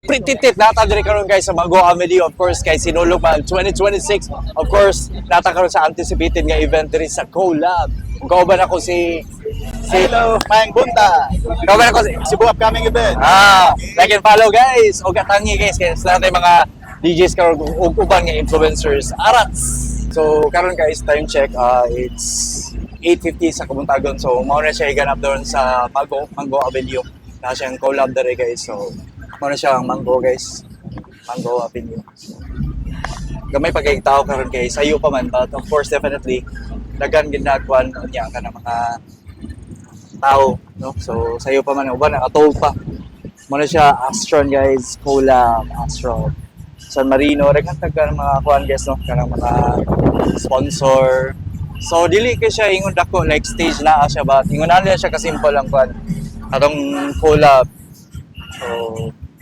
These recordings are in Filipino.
Pretty tit nata diri karon guys sa Mango Amelie, of course kay sinulog pa ang 2026, of course nata karon sa anticipated nga event diri sa Collab. Kauban ako si Hello, Mayang Bunta. kauban ako si Cebu upcoming event. like and follow guys, o katangi guys kay sa natin mga DJs karon ug uban nga influencers arats. So karon guys, time check, it's 8:50 sa Kabuntagon. So mao na siya iganap doon sa Mango Avenue. Na siyang collab dere guys. So mao na siya ang Mango guys. Mango Avenue. So, gamay pa kay tao karon kay sayo pa man, but of course definitely dagan ginagwan niya ka ng mga tao, no? So sayo pa man uban nakatol pa. Mao na siya Astron guys, collab Astron. San Marino, daghang tagkan mga kuan guys, no? Kanang mga sponsor. So dili kay siya ingon dako like stage na siya, but ingon na siya ka simple lang kuan. Atong collab. So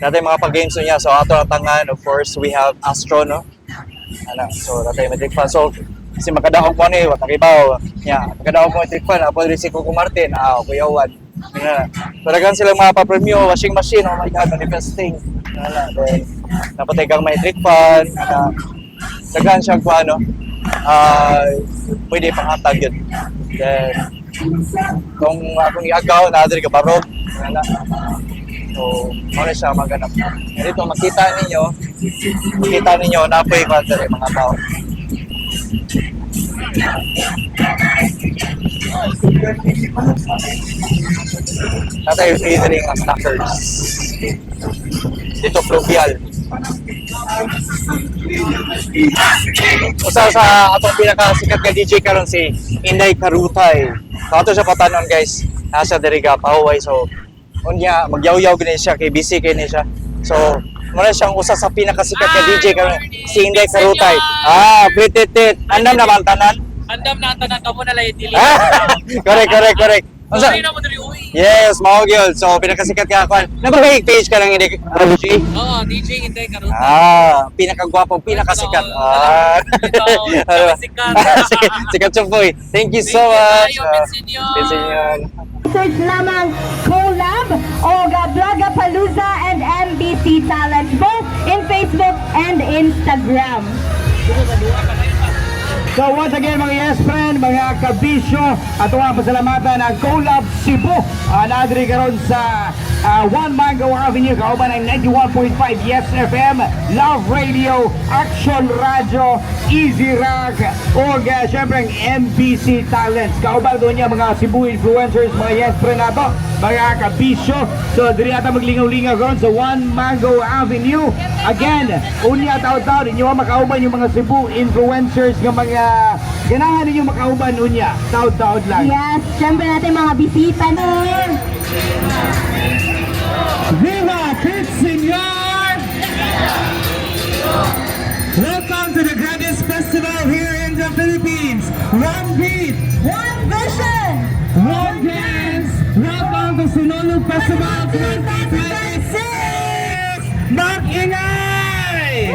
natay mga pag-games niya. So ato tangan, of course we have Astro, no? So natay magic fan. So kasi makadaog mo ni wata kibaw. Yeah, makadaog mo trick fan apo rin si Coco Martin, kuyawan. Talagang sila mga pa-premyo, washing machine, oh my god, manifesting. Then napatay kang may trick fan, dagan siya kung ano, pwede panghatag yun. Then, kung akong iagaw, naadari ka barog. So, muna siya maganap. Dito, makita ninyo, napoy ba dali mga tao. Natay yung featuring ang snackers. Dito, fluvial. Usa sa atong pinakasikat nga DJ karon si Inday Karutay. So ato siya patanon guys. Nasa diri ka pahuway. So unya magyaw-yaw gani siya kay busy kay ni siya. So muna siyang usa sa pinakasikat nga DJ karon si Inday Karutay. Pretty tit. Andam na bang tanan? Andam na ang tanan ka mo na lang dili. Correct. Sorry na mo diri uy. Yes, mao gyud. So pinakasikat ka kuan. Nabagay page ka lang Inday Karutay. Oo, DJ Inday Karuta. Pinakagwapo, pinakasikat. Sikat. Sikat Chumpoy. Thank you so much. Pinsinyon. Search lamang Collab o Vloga Palooza and MBC Talent both in Facebook and Instagram. So once again mga yes friend, mga kabisyo, ato nga pasalamatan ang Collab Cebu. Nadiri karon sa One Mango Avenue, kauban ng 91.5 Yes FM, Love Radio, Action Radio, Easy Rock, o syempre ang MBC Talents. Kauban doon niya mga Cebu influencers, mga yes friend nato, mga kabisyo. So diri ata maglingaw-lingaw karon sa One Mango Avenue. Again, unya taw-taw ninyo makauban yung mga Cebu influencers ng mga ganahan ninyo makauban unya. Taw-taw lang. Yes, syempre natin mga bisita no. Viva Pinsinyon! Welcome to the greatest festival here in the Philippines. One beat, One vision, one dance. Welcome to Sinulog Festival 2026! Mag-ingay!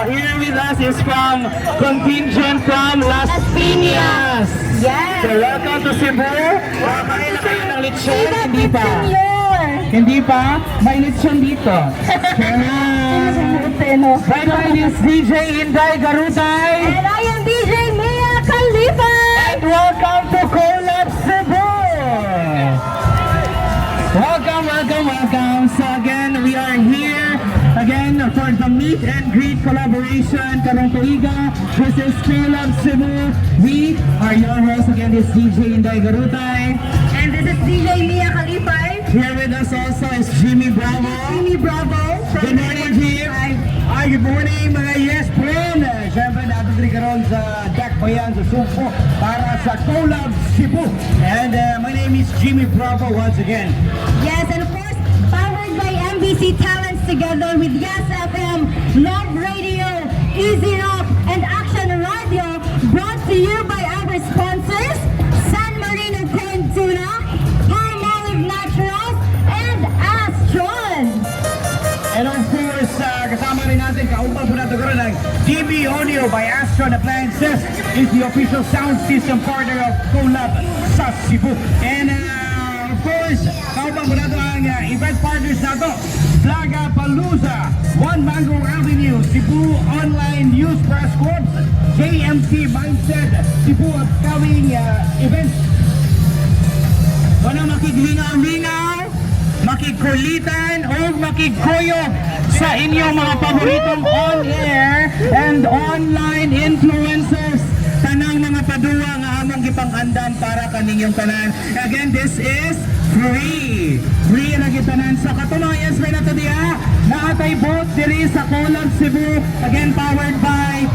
Here with us is from contingent from Las Piñas. Yes. So welcome to Cebu. Kain na kayo ng lechon? Hindi pa. Senior. Hindi pa? May lechon dito. My name is DJ Inday Garutay. And I am DJ Mia Khalifa. And welcome to Collab Cebu. Welcome. So again, we are here again for the meet and greet collaboration. Karong tuiga, this is Collab Cebu. We are your hosts again, this DJ Inday Garutay. And this is DJ Mia Khalifa. Here with us also is Jimmy Bravo. Jimmy Bravo. Good morning, Jim. Hi, good morning mga yes friend. Siyempre natin rin karoon sa Dakbayan sa Sugpo para sa Collab Cebu. And my name is Jimmy Bravo once again. Yes, and of course, powered by MBC Talents together with Yes FM, Love Radio, Easy Rock, and Action Radio, brought to you by our sponsors, San Marino Corn Tuna, Palm Olive Naturals, and Astron. And of course, kasama rin natin, kaumpal po natin karoon ng DB Audio by Astron Appliances is the official sound system partner of Collab sa Cebu. And Of course, kauban mo na ito ang event partners na ito. Vlogapalooza, One Mango Avenue, Cebu Online News Press Corps, JMC Mindset, Cebu upcoming events. Wala makiglingaw-lingaw, makikulitan, o makikuyo sa inyong mga paboritong on-air and online influencers. Tanang mga paduwa nga among gipangandam para kaninyong tanan. Again, this is free. Free na gitanan sa katunayan sa nato diha. Naatay both diri sa Collab Cebu. Again, powered by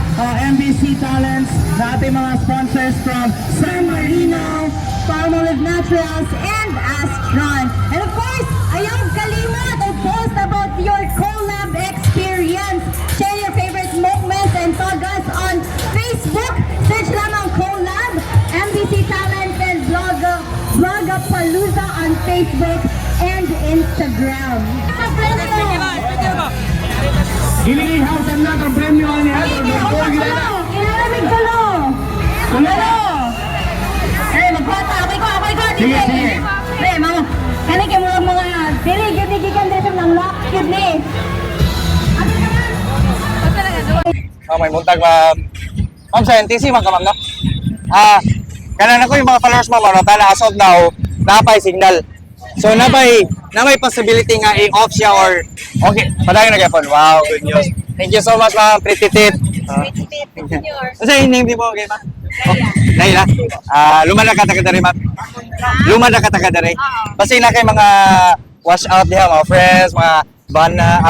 MBC Talents. Naatay mga sponsors from San Marino, Palmolive Naturals, and Astron. And of course, ayaw kalimot to post about your collab experience. Share your favorite moments and tag us on Facebook. Search lang ang collab, MBC Talent, and Vlogapalooza on Facebook and Instagram. Gilihaw sa lahat ng premyo niya. Kinalamig ka lo! Ano? Eh, magkwata. Ako'y ko. Sige, sige. Eh, mga, kanig yung mga, dili, gigigan din ng lock, kidney. Ano naman? May muntag ma'am sa NTC mga kamang no? Kanan ako yung mga followers mo no, tala asod now napay signal. So napay possibility nga i-off siya or okay, padayong nagapon. Wow, good news. Thank you so much ma'am, Pretty Tit. Ano yung name di mo, okay ma'am? Naila. Luma na kata-kata rin ma'am. Luma na kata-kata rin. Basta na kayo mga wash out diha, mga friends, mga bana.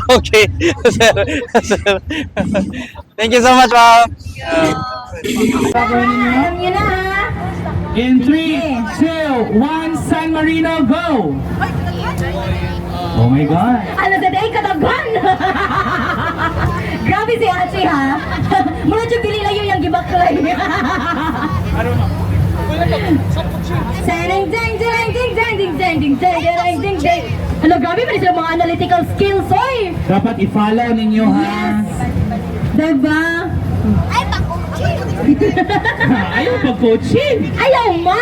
Okay. Thank you so much, ma'am. Alam nyo na ha? In 3, 2, 1, San Marino, go! Oh my God! Ano sa day kataban? Grabe si Achi ha? Muna siya pili lang yung gibaklay. Ano, grabe pa rin sila mga analytical skills, oy! Dapat i-follow ninyo ha. Yes! Diba? Ayaw pag-coaching! Ayaw ma!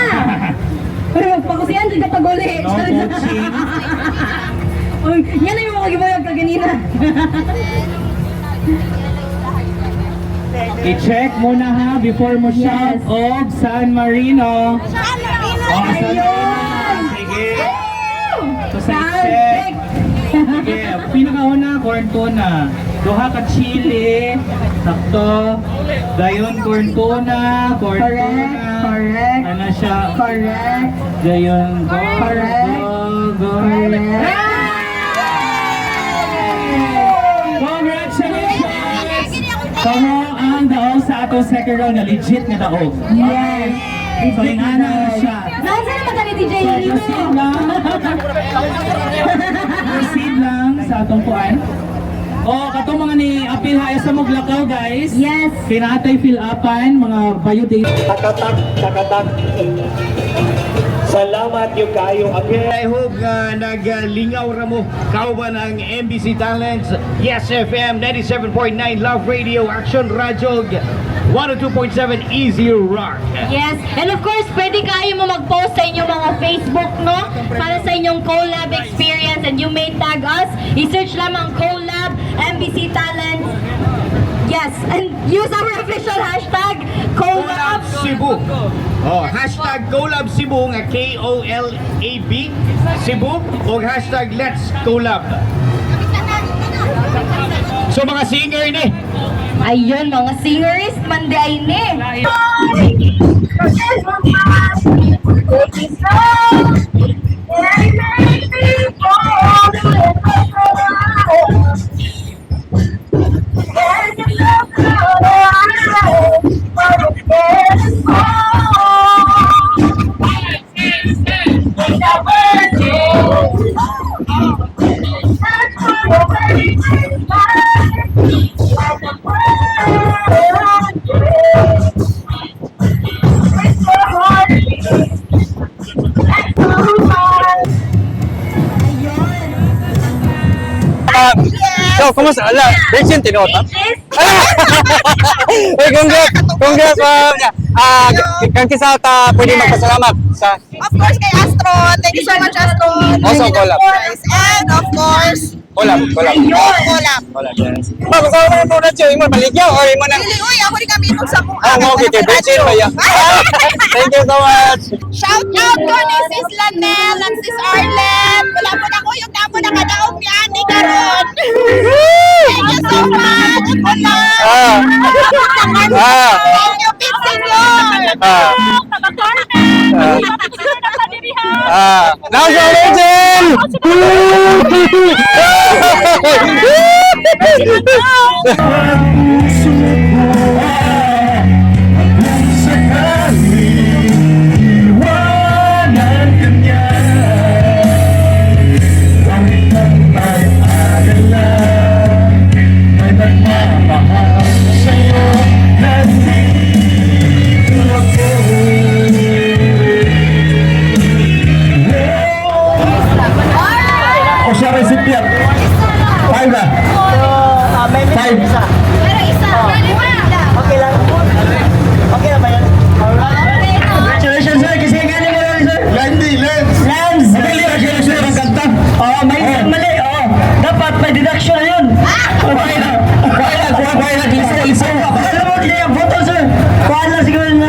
Pero magpakusiyan din kapag uli. No coaching. Uy, yan na yung mga gibayag kaganina. I-check muna ha before mo shout Yes. of San Marino. Ayun! Sige. So sa Sound check. check. Sige, pinakauna, corn tuna. Duha ka chili. Sakto. Gayon, corn tuna. Corn Correct, tuna. correct. Ano siya? Correct. Gayon, go. Correct. Go. Congratulations! Kaho ang daog sa atong second round na legit nga daog. Yes. So, ingana na siya. Nasa naman ka ni DJ So, Lino? proceed lang. Proceed lang sa atong kuan. Katong mga ni apil haya sa Muglakaw, guys. Yes. Kinatay fill upan, mga biodata. Takatak. Salamat yung kayo. I hope naglingaw ra mo. Kauban ang MBC Talents, Yes FM 97.9 Love Radio, Action Radio 102.7 Easy Rock. Yes. And of course, pwede kayo mo mag-post sa inyong mga Facebook, no? Para sa inyong collab experience and you may tag us. I-search lamang collab, MBC Talent. Yes. And use our official hashtag, collab. Cebu. Hashtag Collab Cebu nga KOLAB Cebu o hashtag Let's Collab. So mga singer ni. Ayun, mga singers, manday ni. So, kumusta? Ala, Virgin Tinota? Uy, congrats, ma'am. Kang kisa ta pwede magpasalamat sa Of course, kay Astron. Thank you so much, Astron. Also, collab. And of course, collab. collab. Collab, yes. Ma'am, kung ano mo na siya, imo baligya o imo na. Dili, uy, ako rin kami itong sa kung Ah, mo okay, Bridget ba yan? Thank you so much. Shout out ko ni Sis Lanel and Sis Arlen. Wala po na ko yung damo na kadaog ni Annie karon. Thank you so much. Wala. Thank you, Pit Senyor. Now sa legend! O siya recipient. 5 na. 5. Okay lang. Okay na ba yan? Congratulations, sir. Kasi galing mo lang, sir. Lens. Mali na siya, sir. Ang kanta. Oo, may mali. Oo. Dapat may deduction na yun. Okay na. Kuha na. Isa. Alam mo, hindi yung photo, sir. Kuha na siguro na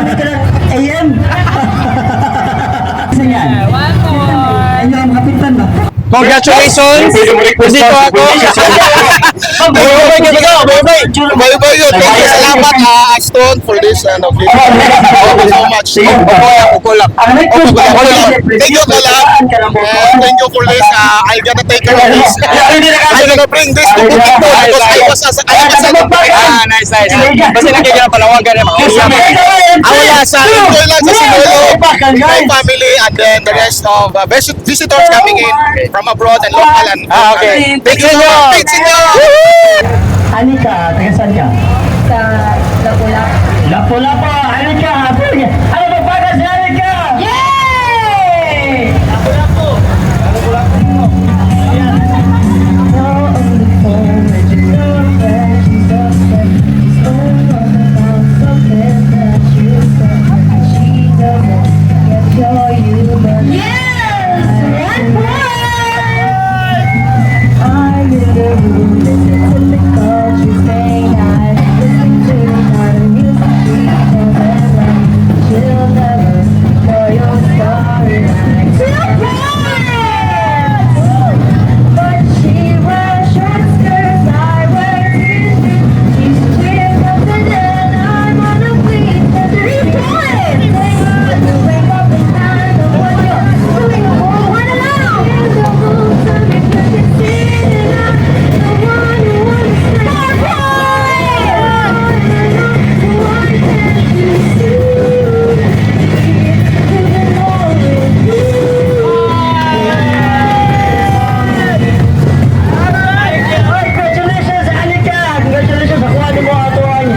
AM. Isa yan. One more. Ayun ang kapitan ba? Congratulations! Nandito ako. Bye-bye. Thank you salamat Aston for this video. Thank you so much. Ukulak. Thank you Kalab. Thank you for this. I'm gonna take care of this. I'm gonna bring this to Bukidnon because I was Nice. Basta nakikita panawagan ng mga usap. wala sa enjoy lang sa Sinolo, my family and then the rest of visitors coming in from abroad and local and Okay. thank you so much. Thanks inyo. Ani ka? Taga saan ka? Sa Lapu-Lapu. Lapu-Lapu. Ani ka? Ano ba para si Ani ka? Yay! Yes! One point! Congratulations, Anika! Congratulations sa kuha ni mo ato ang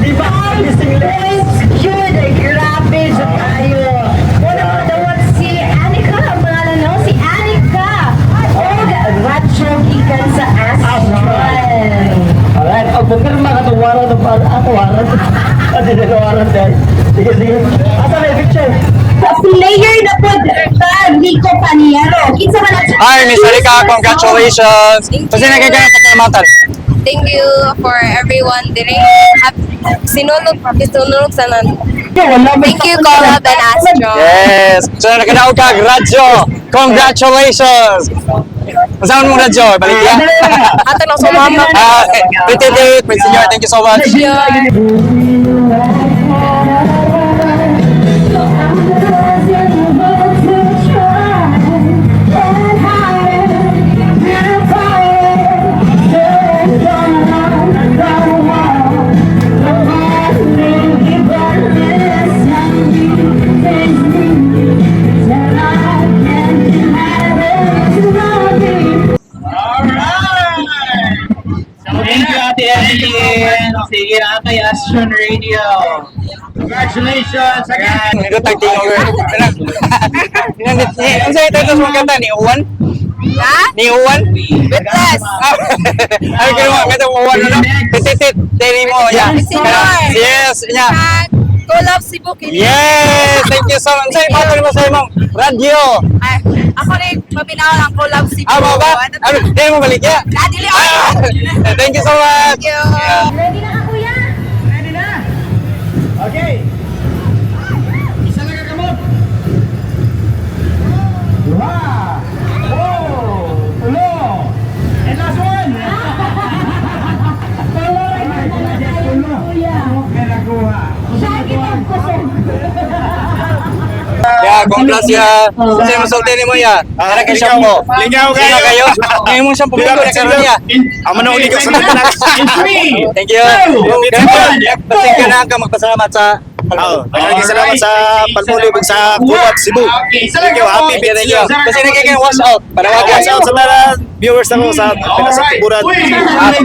diba? Missing links! Yun, grabe sa tayo. Wala pa daw si Anika. Ang pangalan no? Si Anika. O, Racho Gikan sa Astron. Alright, o pumirma ka itong waran ng ato waran. At dinagawaran dahil. Sige. Asa may picture? Player na po, Nico Paniero. Kinsa man ang Hi, Miss Erika. Congratulations. Kasi nakikita ng pasalamatan. Thank you for everyone diri. Sinulog sa nan. Thank you, Collab and Astron. Yes. So nakadaog ka, radyo. Congratulations. Masaman mo radyo. Balik yan. Ato na sumama. Pretty senior. Thank you so much. Thank you, Ate Evelyn. Sige, Ate Astron Radio. Congratulations again. Nindot ang tingover. Ang sa'yo tayo sa kanta ni Uwan? Ha? Ni Uwan? Witness. Ay, kayo mga kanta Uwan na. Titit. Tini mo. Yeah. Senior. Yes. Yeah. Collab Cebu kini. Yes! Thank you so much. Sa'yo, paano mo sa imong radyo? Ay, ako rin mabinaw ng Collab Cebu. Mo ba? Ano, hindi mo balik ya? Adili Thank you so much. Thank you. Ready na ka, kuya? Ready na? Okay. Isa na kakamot. Dua. Oh. Tulo. And last one. Tulo. Kuya. Okay, nakuha. Shaggy ang kusog. Yeah, congrats ya. Kasi masulti ni mo ya. Para kay siya mo. Lingaw Sino kayo? Ngayon mo siyang pumunta na karon niya. Ang manuli ka sa mga In 3. Thank you. Thank you na ka magpasalamat sa Maraming salamat sa palmulib sa Collab Cebu. Thank you. Happy Thank you. Kasi nagiging wash out. Panawagan. Watch out sa mga viewers na sa Pinasa Tiburan. Thank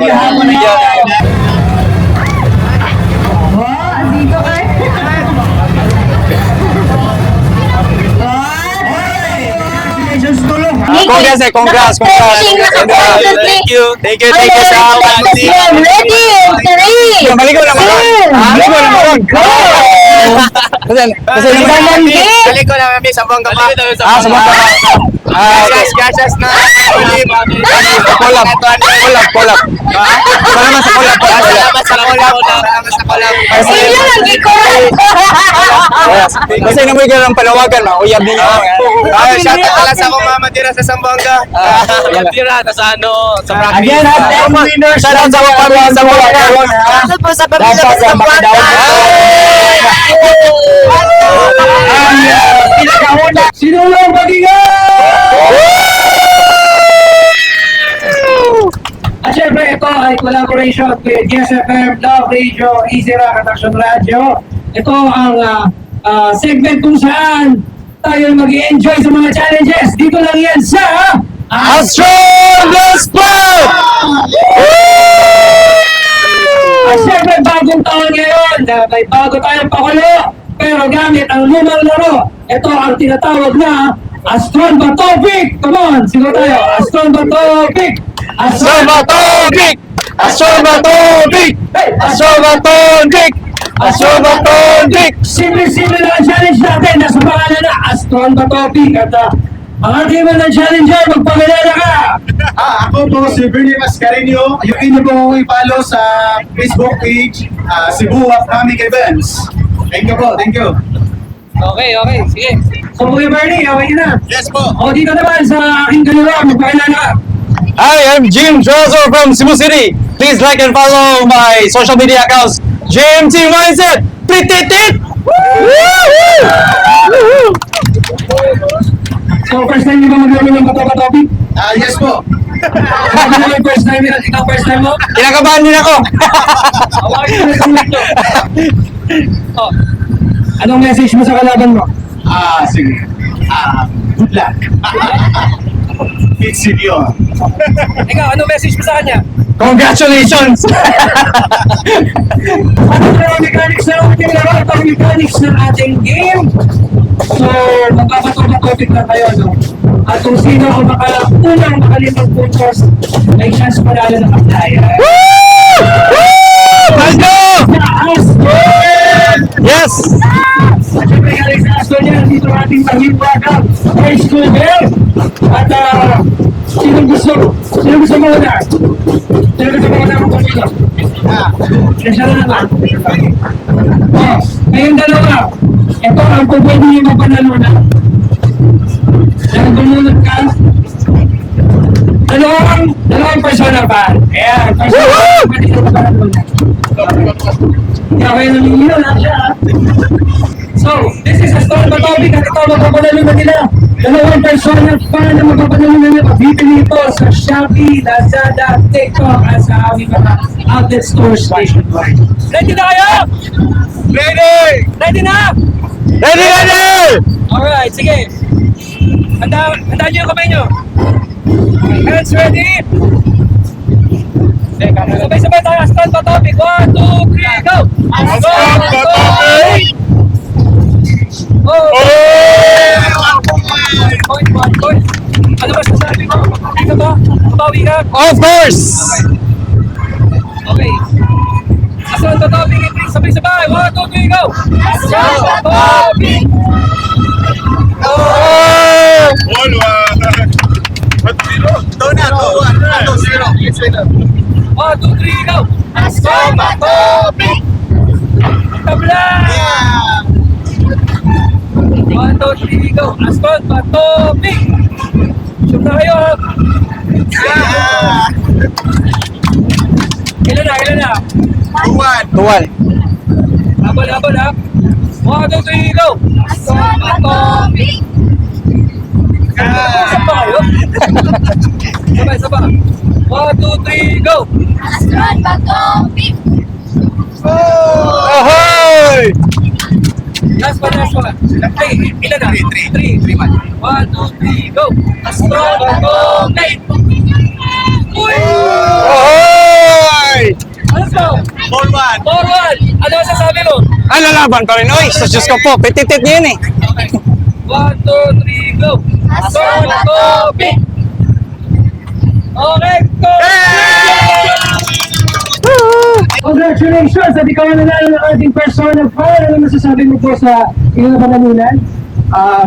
you. Oh, dito ka. Congratulations, Tulo. Congrats eh, congrats. Thank you. Thank you sa palmulib. Ready? Three. Balikan na mo. Balikan na mo. Kasi Balik ko na kami sa Bongga pa. sa mga Gracias na palmulib. collab. Collab. Salamat sa collab. Salamat sa Collab. Salamat sa Collab. Sino lang iko? Yes. Kasi namoy ka ng panawagan, mauyab ninyo. Shout out pala sa akong mama tira sa Sambonga. Tira na sa ano, sa practice. Again, ang winners. Shout out sa mga pamilya sa mga Ano po sa pamilya ko sa Buwata? Pinakauna. Sino lang At syempre, ito ay collaboration with Yes FM, Love Radio, Easy Rock at Action Radio. Ito ang segment kung saan tayo mag-i-enjoy sa mga challenges. Dito lang yan sa Astro Blast Club! At syempre, bagong taon ngayon. May bago tayong pakulo. Pero gamit ang lumang laro. Ito ang tinatawag na Astron Batopic. Come on, sigaw tayo. Astron Batopic. Astrobatonic! Astrobatonic! Astrobatonic! Astrobatonic! Simple-simple lang ang challenge natin. Nasa pangalan na Astron Batopic. At ang ating mga challenger, magpakilala ka. Ako po si Bernie Mascareño. Yung inyo po akong i-follow sa Facebook page, Cebu Upcoming Events. Thank you po, thank you. Okay. Sige. So, Kuya Bernie, okay na. Yes po. O dito naman sa aking kaliwa, magpakilala ka. I am Jim Trozo from Cebu City. Please like and follow my social media accounts. GMT Mindset! Tit! So, first time niyo ba maglaro ng Batopic? Yes po. Ano yung first time nila? Ikaw first time mo? Kinakabahan din ako! Hawakan mo na sa mic nyo. Oh. Anong message mo sa kalaban mo? Sige. Good luck. It's in you. Ikaw, anong message mo sa kanya? Congratulations! Ano ang mechanics ng ating laro? Ito ang mechanics ng ating game. So, magpapatopic na tayo, no? At kung sino ang unang makalimang puntos, may chance panalo ng pagdaya. Let's go! Yes! At syempre, galing sa Aston yan, dito ang ating panging welcome. High school girl. At sino gusto mo na? Sino gusto mo na kung pumilo? Siya na naman. Oh, kayong dalawa. Ito ang kung pwede nyo mapanalunan. Dahil bumunod ka. Dalawang persona pa. Ayan, persona pa. Pwede nyo mapanalunan. Kaya kayo namingilo lang siya. So, this is a story topic at ito magpapanalunan nila. Dalawang persona pa na magpapanalunan nila. Bibili ito sa Shopee, Lazada, TikTok at sa aming mga outlet stores nationwide. Ready na kayo? Ready na? Ready! Alright, sige. Handa nyo yung kamay nyo. Hands ready? Sabay-sabay tayo. Astron Batopic. 1, 2, 3, go! Astron Batopic! Oh! Point. Ano ba sasabi mo? Dito ba? Mabawi ka? Of course! Okay. Astron Batopic. Sabay Sabay-sabay. 1, 2, 3, go! Astron Patobi! Oh! 1, 2, 3, go! Astron Patobi! Tabla! 1, 2, 3, go! Astron Patobi! Shoot na kayo, ha? Ilan na? 2-1. Habol, ha? 1, 2, 3, go! Astron Patobi! Usap pa kayo? Sabay. 1, 2, 3, go! Astron Patobi! Ahoy! Last one. Ay, ilan na? 3, 1. 1, 2, 3, go! Astron Patobi! Uy! Ahoy! Let's go! 4-1! Ano sasabi mo? Ano laban pa rin? Oy, sa Diyos ko po, petitit niyo yun eh. Okay. 1, 2, 3, go! Astron Patobi! Okay, go! Congratulations! At ikaw ang nanalo ng ating persona foul. Ano masasabi mo po sa inyong panalunan?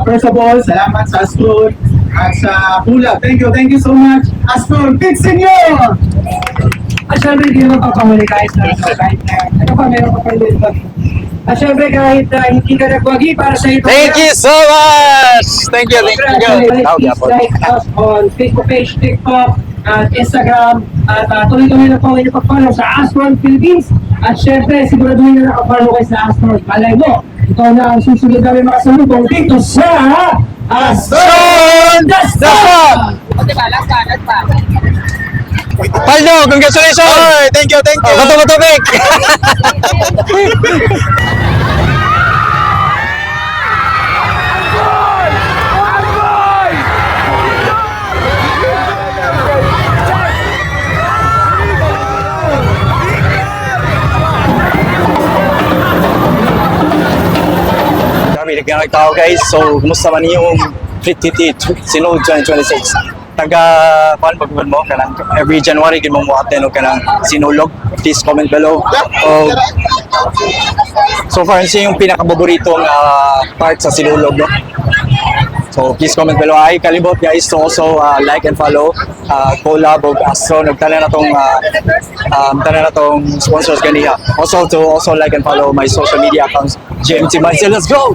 First of all, salamat sa Astron at sa Pula. Thank you so much. Astron, fixin nyo! At syempre, hindi naman papahuli kahit na ano pa, meron pa pala yung bagi. At syempre, kahit hindi ka nagwagi para sa ito. Thank you so much! Thank you. Please like us on Facebook page, TikTok, at Instagram. At tuloy-tuloy na po ang inyong pag-follow sa Astron Philippines. At syempre, siguraduhin na nakafollow kayo sa Astron. Malay mo, ito na ang susunod namin makasalubong dito sa Astron! Dasal! Paldo, congratulations! Oy, thank you. Bato, Vic! Dami nagkanag tao guys, so kumusta man yung Fleet TT Sinod 2026? Kuan pagbuhan mo kanang every January gid mo attend og kanang sinulog. Please comment below. So far siya yung pinakapaboritong part sa sinulog, no? So please comment below. Ay kalibot guys to also like and follow collab og Astron ug tanan natong sponsors ganiha. Also like and follow my social media accounts. GMT Mindset, let's go.